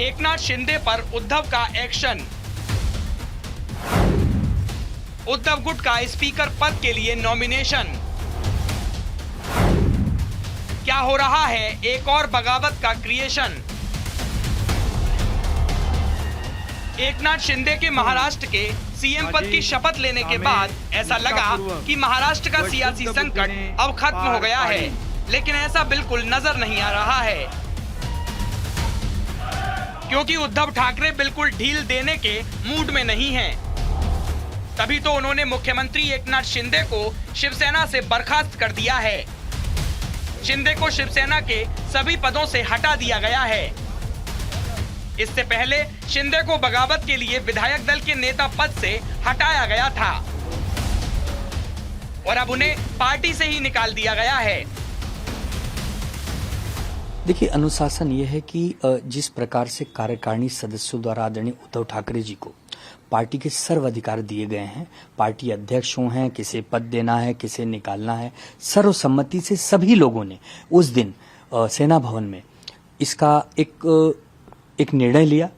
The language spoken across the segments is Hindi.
एकनाथ शिंदे पर उद्धव का एक्शन। उद्धव गुट का स्पीकर पद के लिए नॉमिनेशन। क्या हो रहा है एक और बगावत का क्रिएशन। एकनाथ शिंदे के महाराष्ट्र के सीएम पद की शपथ लेने के बाद ऐसा लगा कि महाराष्ट्र का सियासी संकट अब खत्म हो गया है, लेकिन ऐसा बिल्कुल नजर नहीं आ रहा है, क्योंकि उद्धव ठाकरे बिल्कुल ढील देने के मूड में नहीं हैं। तभी तो उन्होंने मुख्यमंत्री एकनाथ शिंदे को शिवसेना से बर्खास्त कर दिया है। शिंदे को शिवसेना के सभी पदों से हटा दिया गया है। इससे पहले शिंदे को बगावत के लिए विधायक दल के नेता पद से हटाया गया था और अब उन्हें पार्टी से ही निकाल दिया गया है। देखिए, अनुशासन ये है कि जिस प्रकार से कार्यकारिणी सदस्यों द्वारा आदरणीय उद्धव ठाकरे जी को पार्टी के सर्वाधिकार दिए गए हैं, पार्टी अध्यक्ष हैं, किसे पद देना है, किसे निकालना है, सर्वसम्मति से सभी लोगों ने उस दिन सेना भवन में इसका एक निर्णय लिया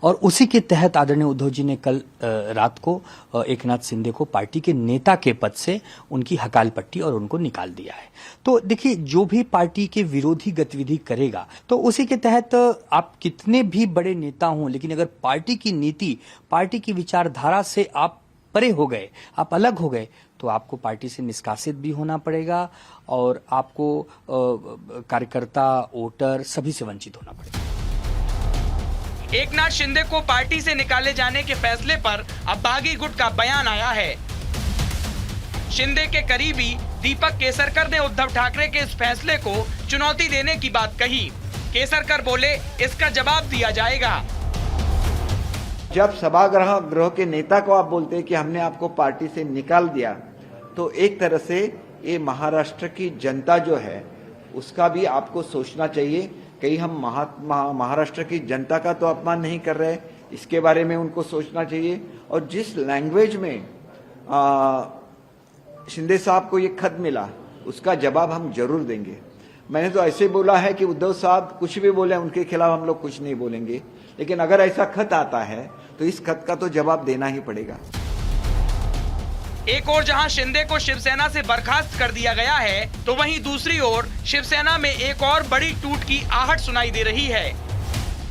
और उसी के तहत आदरणीय उद्धव जी ने कल रात को एकनाथ शिंदे को पार्टी के नेता के पद से उनकी हकाल पट्टी और उनको निकाल दिया है। तो देखिए, जो भी पार्टी के विरोधी गतिविधि करेगा तो उसी के तहत आप कितने भी बड़े नेता हों, लेकिन अगर पार्टी की नीति, पार्टी की विचारधारा से आप परे हो गए, आप अलग हो गए, तो आपको पार्टी से निष्कासित भी होना पड़ेगा और आपको कार्यकर्ता, वोटर सभी से वंचित होना पड़ेगा। एकनाथ शिंदे को पार्टी से निकाले जाने के फैसले पर अब बागी गुट का बयान आया है। शिंदे के करीबी दीपक केसरकर ने उद्धव ठाकरे के इस फैसले को चुनौती देने की बात कही। केसरकर बोले, इसका जवाब दिया जाएगा। जब सभागृह के नेता को आप बोलते हैं कि हमने आपको पार्टी से निकाल दिया, तो एक तरह से ये महाराष्ट्र की जनता जो है उसका भी आपको सोचना चाहिए। कहीं हम महाराष्ट्र की जनता का तो अपमान नहीं कर रहे, इसके बारे में उनको सोचना चाहिए। और जिस लैंग्वेज में शिंदे साहब को ये खत मिला, उसका जवाब हम जरूर देंगे। मैंने तो ऐसे बोला है कि उद्धव साहब कुछ भी बोले, उनके खिलाफ हम लोग कुछ नहीं बोलेंगे, लेकिन अगर ऐसा खत आता है तो इस खत का तो जवाब देना ही पड़ेगा। एक ओर जहां शिंदे को शिवसेना से बर्खास्त कर दिया गया है, तो वहीं दूसरी ओर शिवसेना में एक और बड़ी टूट की आहट सुनाई दे रही है,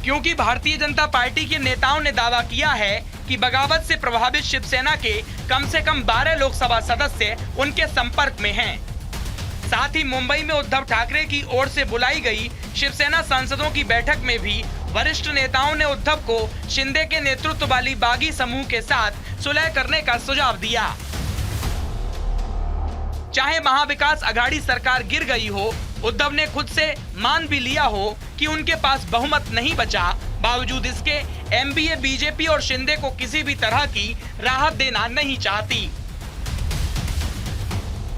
क्योंकि भारतीय जनता पार्टी के नेताओं ने दावा किया है कि बगावत से प्रभावित शिवसेना के कम से कम 12 लोकसभा सदस्य उनके संपर्क में हैं। साथ ही मुंबई में उद्धव ठाकरे की ओर से बुलाई गई शिवसेना सांसदों की बैठक में भी वरिष्ठ नेताओं ने उद्धव को शिंदे के नेतृत्व वाली बागी समूह के साथ सुलह करने का सुझाव दिया। चाहे महाविकास अघाड़ी सरकार गिर गई हो, उद्धव ने खुद से मान भी लिया हो कि उनके पास बहुमत नहीं बचा, बावजूद इसके एमबीए बीजेपी और शिंदे को किसी भी तरह की राहत देना नहीं चाहती।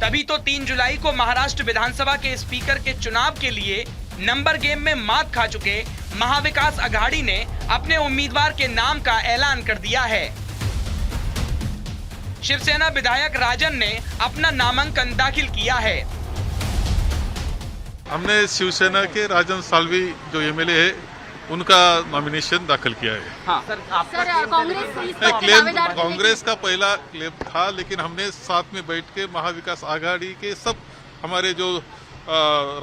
तभी तो 3 जुलाई को महाराष्ट्र विधानसभा के स्पीकर के चुनाव के लिए नंबर गेम में मात खा चुके महाविकास अघाड़ी ने अपने उम्मीदवार के नाम का ऐलान कर दिया है। शिवसेना विधायक राजन ने अपना नामांकन दाखिल किया है। हमने शिवसेना के राजन साल्वी जो एमएलए है, उनका नॉमिनेशन दाखिल किया है। हाँ। सर, क्लेम कांग्रेस का पहला क्लेम था, लेकिन हमने साथ में बैठ के महाविकास आघाड़ी के सब हमारे जो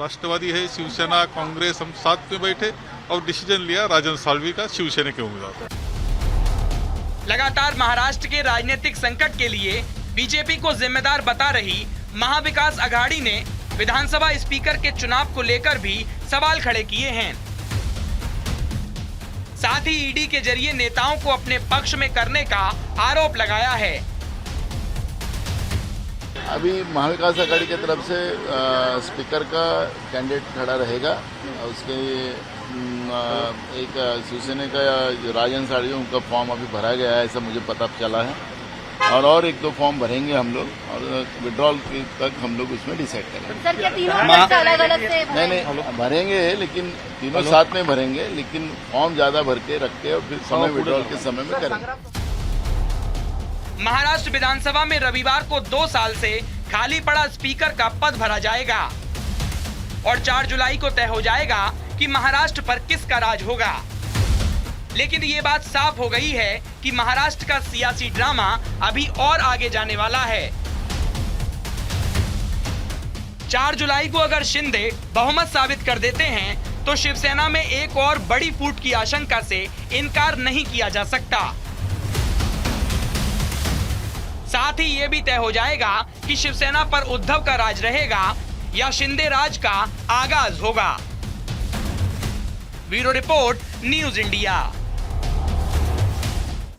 राष्ट्रवादी है, शिवसेना, कांग्रेस, हम साथ में बैठे और डिसीजन लिया राजन साल्वी का शिवसेना के उम्मीदवार। लगातार महाराष्ट्र के राजनीतिक संकट के लिए बीजेपी को जिम्मेदार बता रही महाविकास अघाड़ी ने विधानसभा स्पीकर के चुनाव को लेकर भी सवाल खड़े किए हैं। साथ ही ईडी के जरिए नेताओं को अपने पक्ष में करने का आरोप लगाया है। अभी महाविकास आघाड़ी की तरफ से स्पीकर का कैंडिडेट खड़ा रहेगा। उसके एक शिवसेना का जो राजन साड़ी उनका फॉर्म अभी भरा गया है, ऐसा मुझे पता चला है, और 1-2 फॉर्म भरेंगे हम लोग और विड्रॉल तक हम लोग उसमें डिसाइड करेंगे। सर, क्या तीनों अलग-अलग से नहीं भरेंगे, लेकिन तीनों साथ में भरेंगे, लेकिन फॉर्म ज्यादा भर के रख के और फिर समय विड्रॉल के समय में करेंगे। महाराष्ट्र विधानसभा में रविवार को 2 साल से खाली पड़ा स्पीकर का पद भरा जाएगा और 4 जुलाई को तय हो जाएगा कि महाराष्ट्र पर किसका राज होगा। लेकिन ये बात साफ हो गई है कि महाराष्ट्र का सियासी ड्रामा अभी और आगे जाने वाला है। 4 जुलाई को अगर शिंदे बहुमत साबित कर देते हैं तो शिवसेना में एक और बड़ी फूट की आशंका से इनकार नहीं किया जा सकता। साथ ही ये भी तय हो जाएगा कि शिवसेना पर उद्धव का राज रहेगा या शिंदे राज का आगाज होगा। Bureau report, news India.